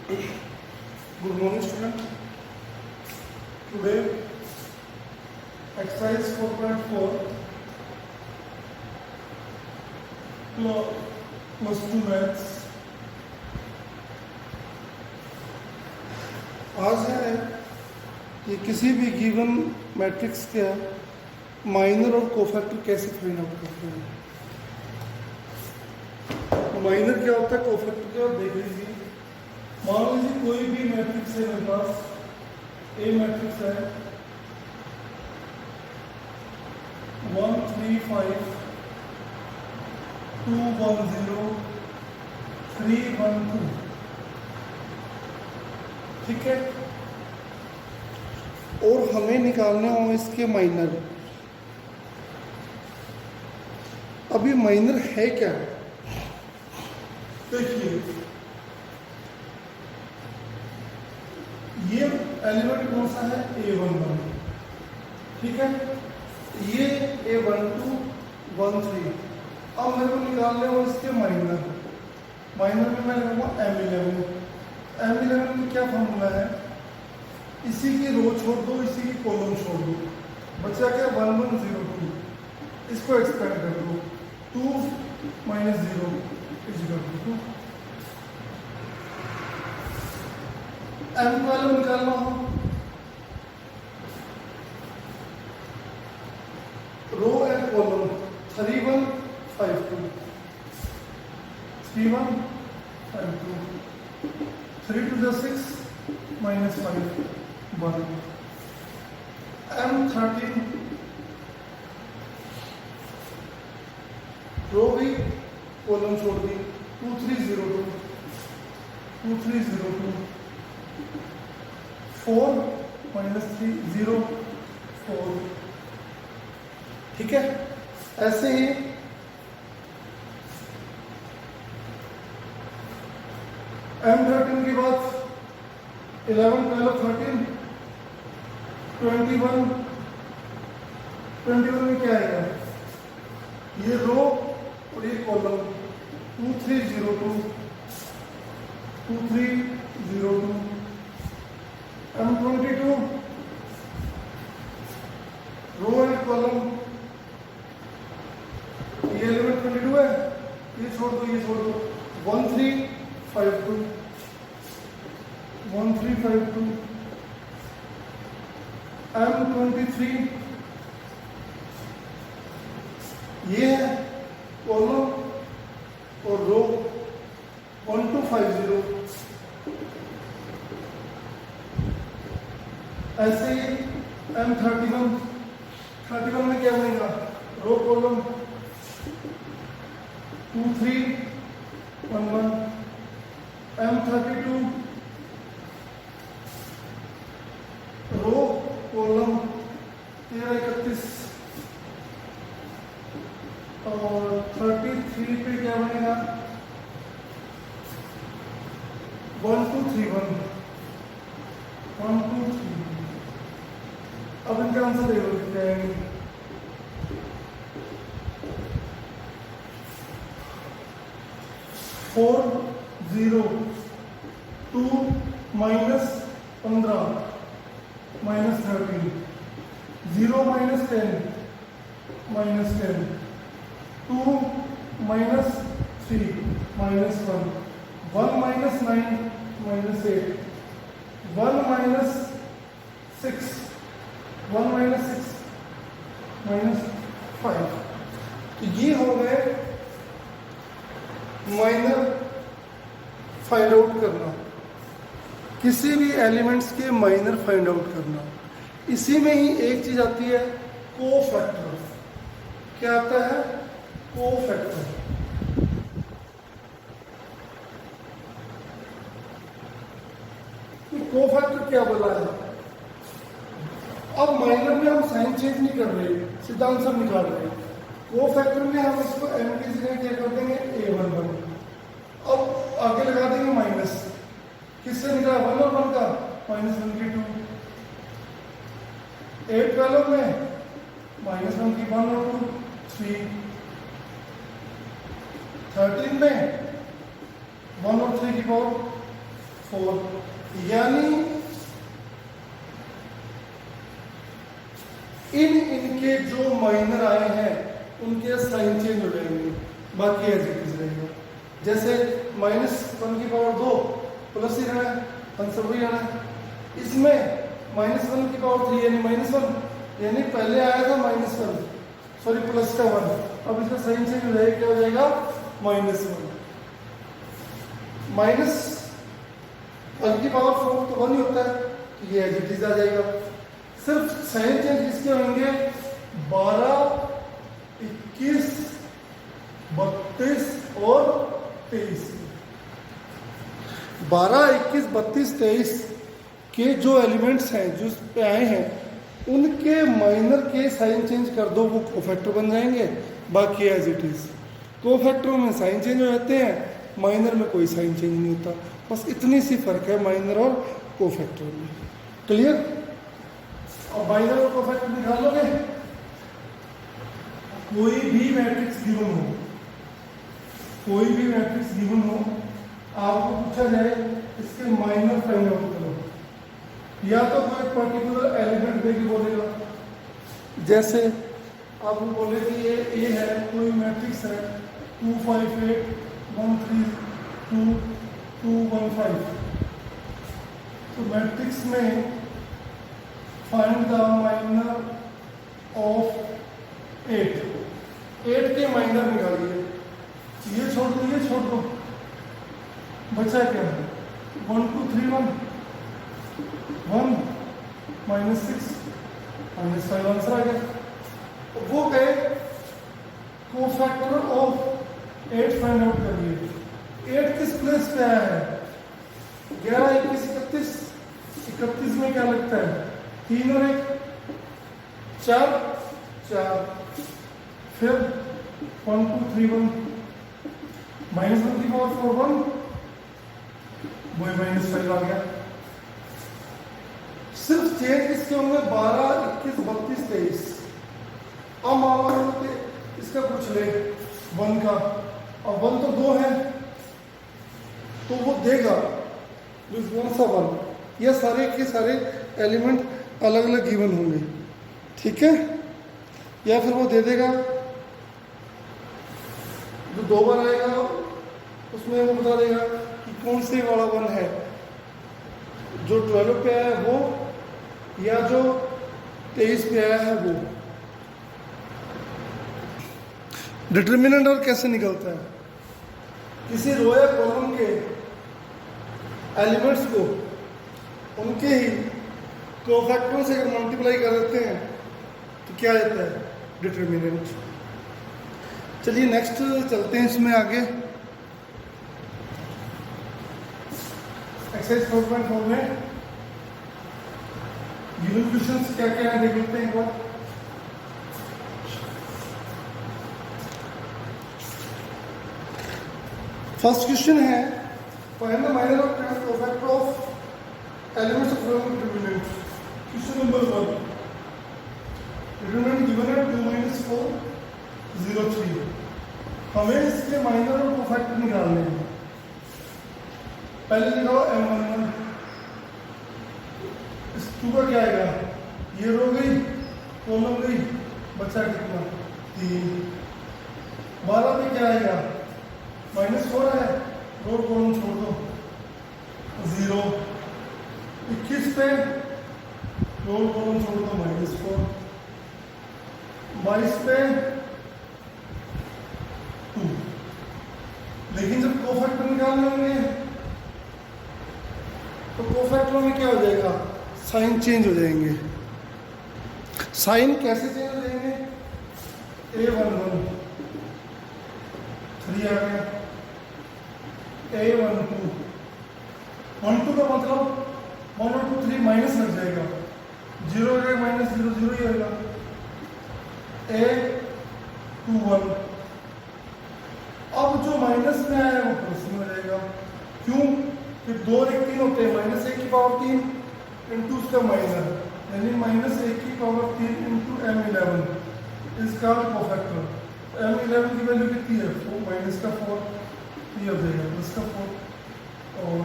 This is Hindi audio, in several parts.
Good morning, student. Today, exercise 4.4 plus 2 maths. आज है कि किसी भी गिवन मैट्रिक्स का माइनर और कोफैक्टर कैसे फाइंड आउट करते हैं। माइनर क्या होता है, कोफैक्टर क्या होता है, देख लीजिए। मान लीजिए कोई भी मैट्रिक्स है मेरे पास, ए मैट्रिक्स है 1 3 5 2 1 0 3 1 2, ठीक है। और हमें निकालने हो इसके माइनर। अभी माइनर है क्या, देखिए ये एलिमेंट कौन सा है, A11, ठीक है। ये A12 1 3। अब मेरे को निकालने हो इसके माइनर। माइनर में मैं लगाऊंगा M11 में क्या फॉर्मूला है, इसी की रो छोड़ दो, इसी की कॉलम छोड़ दो, बचा क्या 1 1 0 2। इसको एक्सपेंड कर दो, 2 - 0 = 2। M12 निकालना हो, रो एंड कॉलम 3 1 5 2 3 1 5 2 3 2 6 -5 1। M13 रो भी कॉलम छोड़ दी, 2 3 0 2 2 3 0 2 4 -3 0 4, ठीक है। ऐसे ही M13 के बाद 11 12 13 21 में क्या आएगा, ये रो और ये column 2 3 0 2 2 3 0 2। M22 row and column, ये एलिमेंट 22 है, ये छोड़ दो, ये छोड़ दो, 1 3 5 2 1 3 5 2। M23 ये है कॉलम और रो 1 2 5 0। ऐसे ही M31 में क्या बनेगा, row column 2 3 1 1। M32 row column 13 31 और 33 पे क्या बनेगा, 1 2 3 1 1 2 3। अब इनका आंसर देखो कितने आएंगे, 4 0 2 -15 -13 0 -10 -10 2 -3 -1 1 -9 -8 1 -6 1 -6 -5। तो ये हो गए माइनर फाइंड आउट करना, किसी भी एलिमेंट्स के माइनर फाइंड आउट करना। इसी में ही एक चीज आती है, कोफैक्टर। क्या आता है, कोफैक्टर। कोफैक्टर क्या बोला है, अब माइनर में हम साइन चेंज नहीं कर रहे, सीधा आंसर निकाल रहे हैं। कोफैक्टर में हम इसको m की जगह क्या कर देंगे, A11। अब आगे लगा देंगे माइनस, किससे निकला 1 और 1 का, -22। 8 12 में -1 की 1 और 2 3। 13 में 1 और 3 की पावर 4, यानी इनके जो माइनर आए हैं उनके साइन चेंज हो जाएंगे, बाकी एज इट इज रहेगा। जैसे -1 की पावर 2 प्लस ही रहना है, आंसर वही आना है। इसमें -1 की पावर 3 यानी -1, यानी पहले आया था -1, सॉरी प्लस का 1, अब इसका साइन चेंज हो जाएगा, क्या हो जाएगा -1। -1 की पावर 4 तो 1 ही होता है, तो ये एज इट इज आ जाएगा। सिर्फ साइन चेंज किसके होंगे, 12, 21, 32 और 23। 12, 21, 32, 23 के जो एलिमेंट्स हैं जो इस पे आए हैं उनके माइनर के साइन चेंज कर दो, वो कोफैक्टर बन जाएंगे, बाकी एज इट इज। कोफैक्टरों में साइन चेंज हो जाते हैं, माइनर में कोई साइन चेंज नहीं होता। बस इतनी सी फर्क है माइनर और कोफैक्टर में। क्लियर? और माइनर और कोफैक्टर निकालोगे, कोई भी मैट्रिक्स गिवन हो, कोई भी मैट्रिक्स गिवन हो, आपको पूछा जाए इसके माइनर फाइंड आउट करो, या तो कोई पर्टिकुलर एलिमेंट देके बोलेगा, जैसे आप बोले कि ये ए है, कोई मैट्रिक्स है 2 5 8 1 3 2 2 1 5, तो मैट्रिक्स में फाइंड द माइनर ऑफ 8 के माइनर निकालिए, ये छोड़ दो, ये छोड़ दो, बचा क्या है 1 2 3 1 1 -6 -5 आंसर आ गया। वो गए कोफैक्टर ऑफ 8 फाइंड आउट करिए। 8 किस प्लेस पे आया है, 11 21 31, 31 में क्या लगता है 3 और 1 4 4, फिर 1 2 3 1 -1 की पावर 4 1, वही -5 आ गया। सिर्फ चेंज किसके होंगे 12 21 32 23। अब मान लो इसका पूछ ले 1 का, और 1 तो 2 है, तो वो देगा कौन सा 1, ये सारे के सारे एलिमेंट अलग अलग गिवन होंगे, ठीक है। या फिर वो दे देगा जो 2 बार आएगा उसमें वो बता देगा कि कौन से वाला 1 है, जो 12 पे आया है वो, या जो 23 पे आया है वो। डिटर्मिनेंट और कैसे निकलता है, किसी रो या कॉलम के एलिमेंट्स को उनके ही कोफैक्टरों से अगर मल्टीप्लाई कर देते हैं तो क्या आता है डिटर्मिनेंट। चलिए नेक्स्ट चलते हैं इसमें आगे। एक्सरसाइज 4.4 में गिवन क्वेश्चंस क्या क्या है देख लेते हैं एक बार। फर्स्ट क्वेश्चन है find the minor of cofactor of elements of determinant. Question number 1, determinant given है 2 - 4 0 3। हमें इसके माइनर और कोफैक्टर निकालने हैं। पहले निकालो M11, इस 2 का क्या आएगा, ये रो गई कॉलम गई, बचा कितना 3। 12 पे क्या आएगा -4 है, रो कॉलम छोड़ दो 0। 21 पे रो कॉलम छोड़ दो -4। 22 पे 2। लेकिन जब कोफैक्टर निकालने होंगे तो कोफैक्टरों में क्या हो जाएगा, साइन चेंज हो जाएंगे। साइन कैसे चेंज हो जाएंगे, A11 3 आ गया, A12 12 का मतलब 1 और 2 3 माइनस लग जाएगा, 0 का -0 0 ही होगा। A21 अब जो माइनस में आया है वो प्लस में हो जाएगा। क्यों कि 2 और 1 3 होते हैं, -1 की पावर 3 इंटू उसका माइनर, यानी -1 की पावर 3 इंटू M11 इसका कोफैक्टर। M11 की वैल्यू कितनी है, 4 -4 ये हो जाएगा, प्लस का 4 और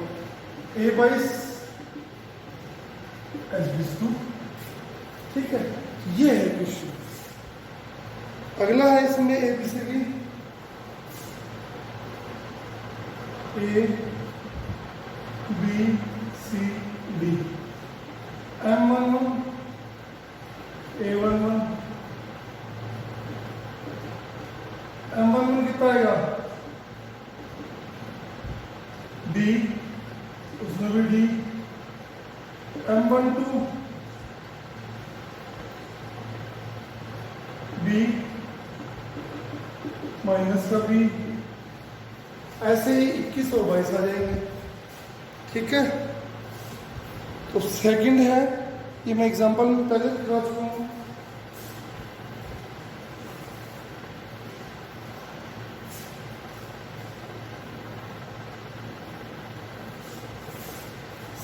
ए बाई एच बीस टू। ठीक है, ये है क्वेश्चन। अगला है इसमें A B C D, A B C D, M one one, A one one, M one one कितना आएगा, डी, उसमें भी D, M one two B minus का बी, ऐसे ही 21 और 22 आ जाएंगे। ठीक है, तो सेकंड है, ये मैं एग्जांपल में पहले दिखा चुका हूँ।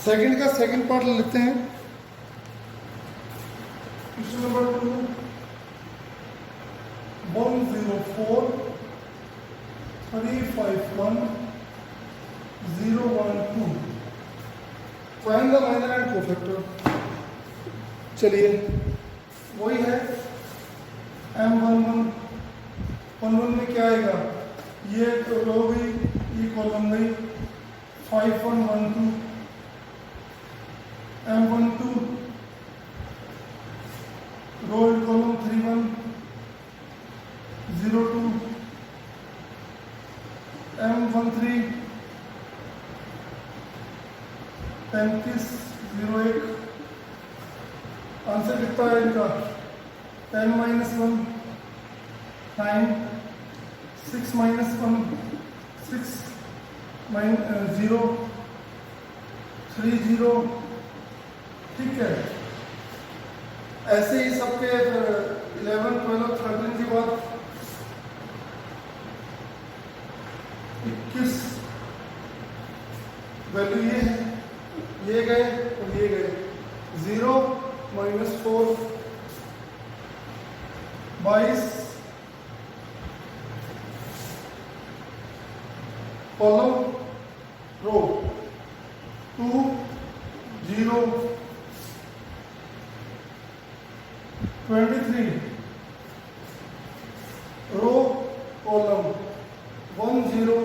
सेकंड का सेकंड पार्ट लेते हैं। Question number 2, 104 351 012, find the minor and cofactor. चलिए, वही है M11, 11 में क्या आएगा, ये तो रो गई, ये कॉलम गई, 5112, M12 row column 3102, M13 3501। Answer कितना है इनका, 10 माइनस 1 9, 6 माइनस 1 6 0 3 0। ठीक है, ऐसे ही सबके 11 12 13 के बाद 21 वैल्यू ये है, ये गए और ये गए, 0 minus 4 22, column row 2 0 23, row column 1 0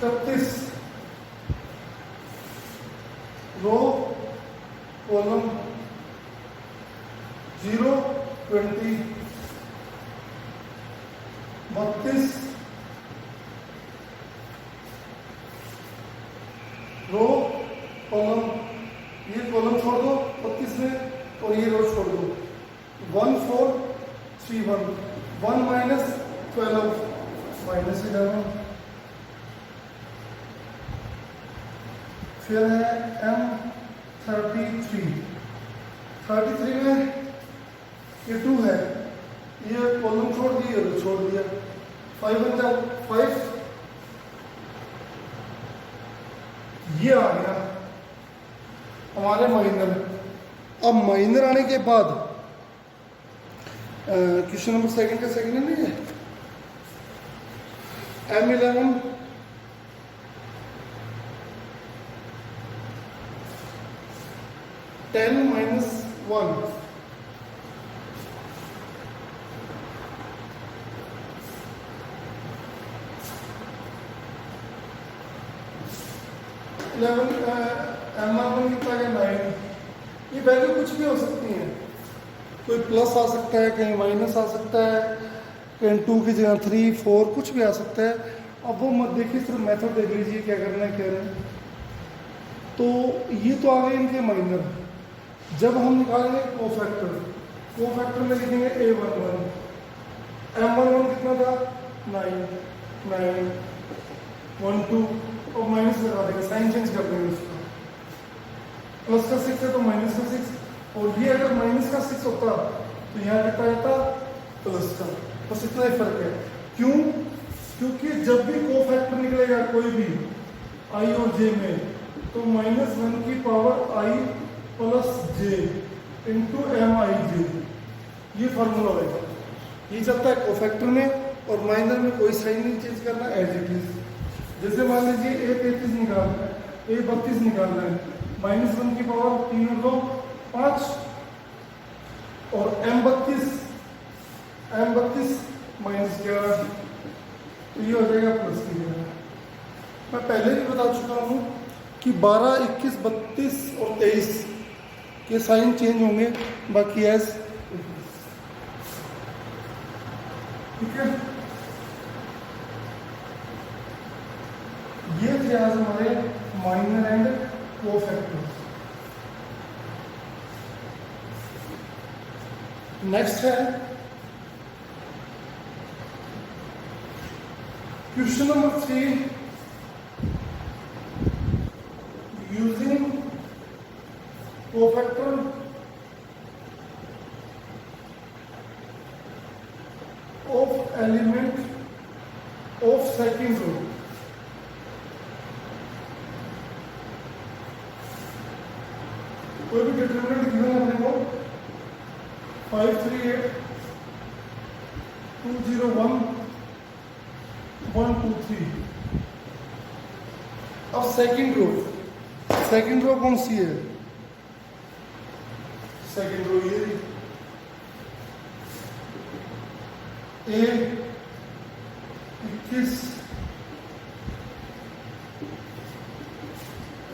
31, row column 0 20 32, row column, ये कॉलम छोड़ दो 32 में और ये रो छोड़ दो, 1431, 1 माइनस 12 माइनस 11। फिर है M33 में ये 2 है, ये कॉलम छोड़ दिए और छोड़ दिया, 5 बन 5, ये आ गया हमारे माइनर। अब माइनर आने के बाद क्वेश्चन नंबर सेकंड का सेकंड है नहीं है, M11 10 माइनस 1, 11 M11 कितना है 9। ये वैल्यू कुछ भी हो सकती है, कोई प्लस आ सकता है, कहीं माइनस आ सकता है, कहीं 2 की जगह 3 4 कुछ भी आ सकता है। अब वो मत देखिए, सिर्फ मेथड देख लीजिए क्या करना है, कह रहे हैं। तो ये तो आ गए इनके माइनर। जब हम निकालेंगे कोफैक्टर में लिखेंगे A11, M11 कितना था 9 9 1 2 और माइनस लगा देंगे, साइन चेंज कर देंगे उसका, प्लस का 6 है तो माइनस का 6, और ये अगर माइनस का 6 होता तो यहाँ कितना आता प्लस का, बस इतना ही फर्क है। क्यों? क्योंकि जब भी कोफैक्टर निकलेगा कोई भी I और J में, तो -1 की power I plus J into MIJ, ये फार्मूला होगा। ये चलता है कोफैक्टर में और माइनर में कोई साइन नहीं चेंज करना, एज इट इज। जैसे मान लीजिए A33 निकालना है, A32 निकालना है, -1 की पावर 3 और 2 5, और M32 -11, तो ये हो जाएगा +11। मैं पहले भी बता चुका हूँ कि 12, 21, 32 और 23 के साइन चेंज होंगे, बाकी एज, ठीक है। ये थे आज हमारे माइनर एंड कोफैक्टर्स। नेक्स्ट है question number 3, using cofactor of element of second row. कोई भी डिटरमिनेंट गिवन है अपने को 538 201 123। अब सेकंड रो कौन सी है? सेकंड रो ये A21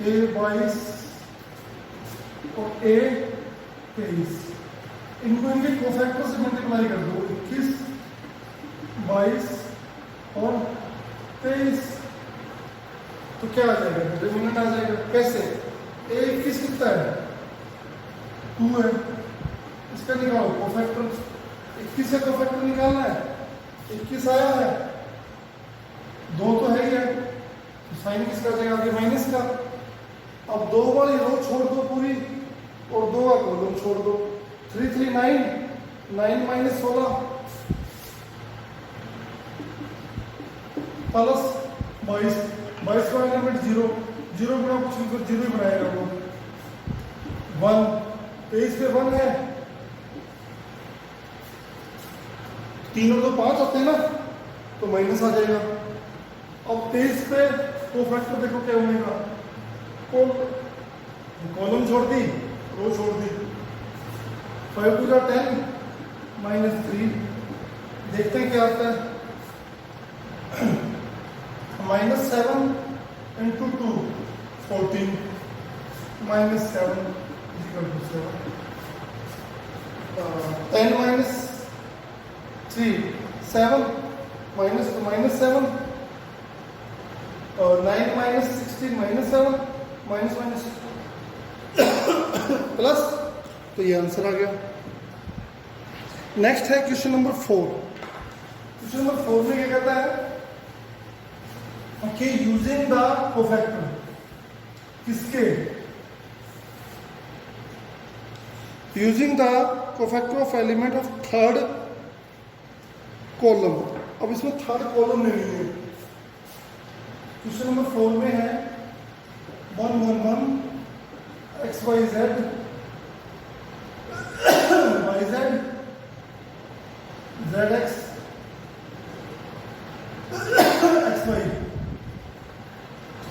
A22 और A23, इनको इनके कोफैक्टर से मल्टीप्लाई कर दो, 21 22 और 23, तो क्या आ जाएगा? डिटरमिनेंट आ जाएगा। कैसे? A21 कितना है? 2 है, इसका निकालो कोफैक्टर। 21 से कोफैक्टर निकालना है, 21 आया है, 2 तो है ही है, तो साइन किसका आ जाएगा? आगे माइनस का। अब 2 वाली रो छोड़ दो पूरी और 2 का कॉलम छोड़ दो। 339 9 - 16 प्लस 22 22 का एलिमेंट 0 0 गुणा कुछ नहीं, 0 ही बनाएगा वो 1। 23 पे 1 है, 3 और 2 5 होते हैं ना, तो माइनस आ जाएगा। अब 23 पे कोफैक्टर देखो क्या होगा, कॉलम छोड़ दी, रो छोड़ दी। 5 2 10 -3, देखते हैं क्या आता है। -7 × 2 14 -7 = 7। 10 - 3 7 -7 और 9 - 16 -7 माइनस प्लस, तो ये आंसर आ गया। नेक्स्ट है क्वेश्चन नंबर 4। क्वेश्चन नंबर 4 में क्या कहता है कि यूजिंग द कोफैक्टर, किसके? Using the cofactor of element of third column. अब इसमें थर्ड कॉलम नहीं है। क्वेश्चन नंबर 4 में है 1 1 1 x y z y z z x x y।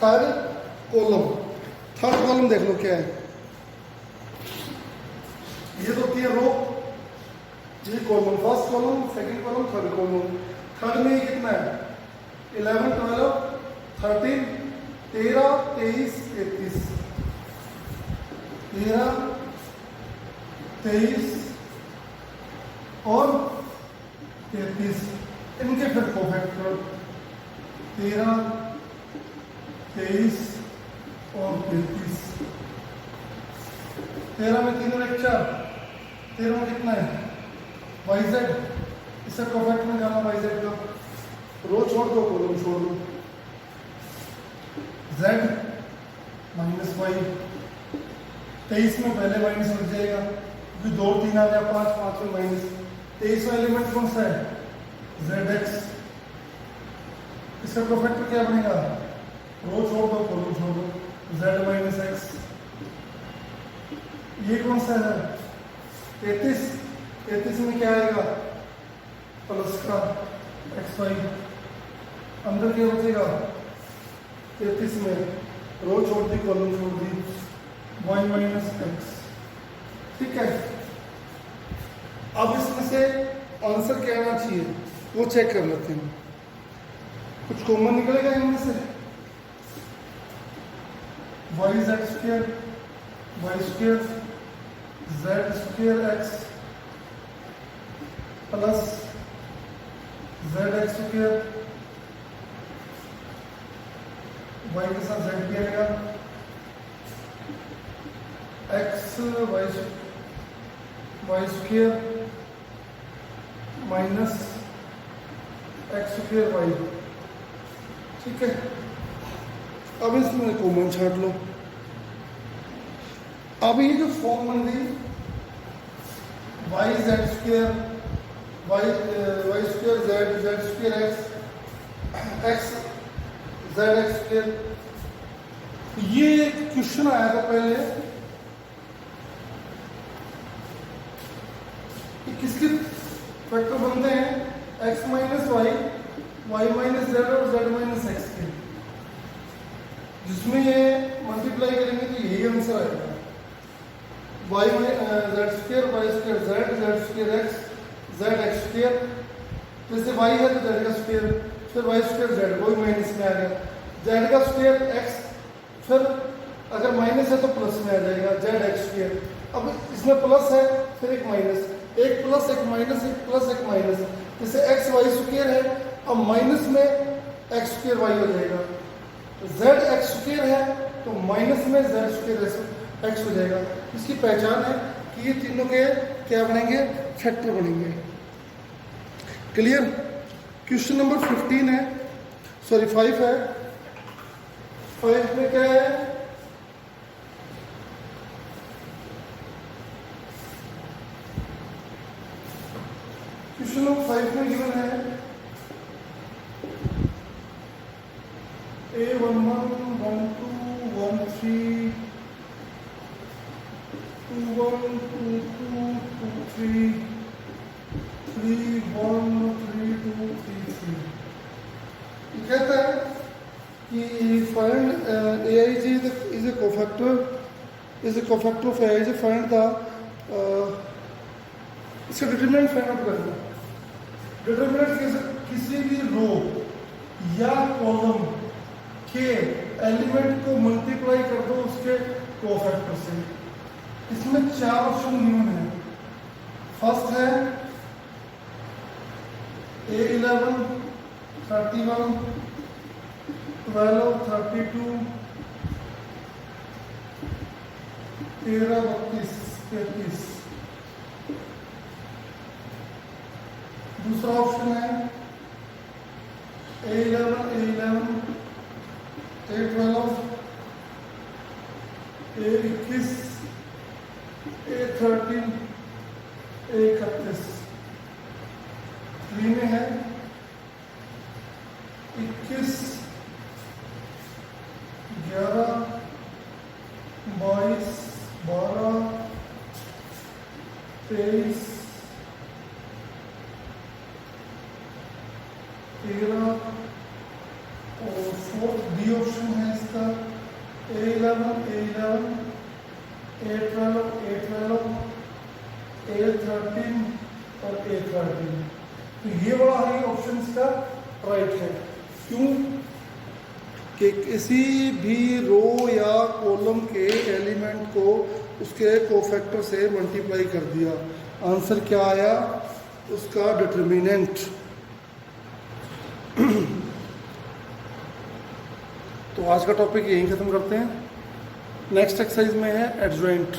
Third column देख लो क्या है। ये तो होती है रो, ये column, first column, second column, third column. Third में कितना है? 11 12 13 13 23 33 13 23 और 33, इनके फिर कोफैक्टर 13 23 और 33। 13 में 3 और 1 4, 13 में कितना है? YZ, इससे कोफैक्टर में जाना YZ का, रो छोड़ दो, कॉलम छोड़ दो। Z -y, 23 में पहले माइनस लग जाएगा क्योंकि 2 3 आ गया, 5 5 में माइनस। 23 में एलिमेंट कौन सा है? ZX, इसका कोफैक्टर क्या बनेगा? रो छोड़ दो, कॉलम छोड़ दो, Z - X। ये कौन सा है? 33 में क्या आएगा? प्लस का एक्स वाई, अंदर क्या बचेगा 33 में रो छोड़ दी कॉलम छोड़ दी, वाई माइनस एक्स। ठीक है, अब इसमें से आंसर क्या आना चाहिए वो चेक कर लेते हैं। कुछ कॉमन निकलेगा इनमें से, Y Z square Z square X plus Z X square, Y के साथ जेड भी आएगा, X Y square minus X square Y. ठीक है, अब इसमें कॉमन छाट लो। अब ये जो फॉर्म बन गई Y Z square Y square Z square X Z X square, ये एक क्वेश्चन आया था पहले कि किसके फैक्टर बनते हैं, X minus Y minus Z और जेड माइनस एक्स के, जिसमें ये मल्टीप्लाई करेंगे तो यही आंसर आएगा, Y Z square Z square X Z X square, जैसे वाई है तो जेड का स्क्वायर, फिर वाई स्क्वायर जेड, कोई माइनस में आ गया, जेड का स्क्वायर एक्स, फिर अगर माइनस है तो प्लस में आ जाएगा जेड एक्स स्क्वायर। अब इसमें प्लस है फिर एक माइनस, एक प्लस एक माइनस, एक प्लस एक माइनस, जैसे एक्स वाई स्क्वायर है, अब माइनस में एक्स स्क्वायर वाई हो जाएगा, जेड एक्स स्क्वायर है तो माइनस में जेड स्क्वायर एक्स हो जाएगा। इसकी पहचान है कि ये तीनों के क्या बनेंगे, फैक्टर बनेंगे। क्लियर। क्वेश्चन नंबर 15 है, सॉरी 5 है। 5 में क्या है, क्वेश्चन नंबर 5 में गिवन है A11 12 13 21 22 23 31 32 33। कहता है कि find aij is a cofactor of aij, find the इसका डिटरमिनेंट फाइंड आउट करना। डिटरमिनेंट किसी भी रो या कॉलम के एलिमेंट को मल्टीप्लाई कर दो उसके कोफैक्टर से। इसमें 4 ऑप्शन गिवन है। फर्स्ट है A11 31 12 32 13 32 33। दूसरा ऑप्शन है A11 A12 A21 A21 A13 A31। 3 में है 21 11 22 12 23 13 और 4 बी ऑप्शन है इसका A11 A11 A12 A12 A13 और A13। तो ये बड़ा है ऑप्शन इसका राइट है। क्यों कि किसी भी रो या कॉलम के एलिमेंट को उसके कोफैक्टर से मल्टीप्लाई कर दिया, आंसर क्या आया, उसका डिटरमिनेंट। तो आज का टॉपिक यहीं ख़त्म करते हैं। नेक्स्ट एक्सरसाइज में है एडजॉइंट।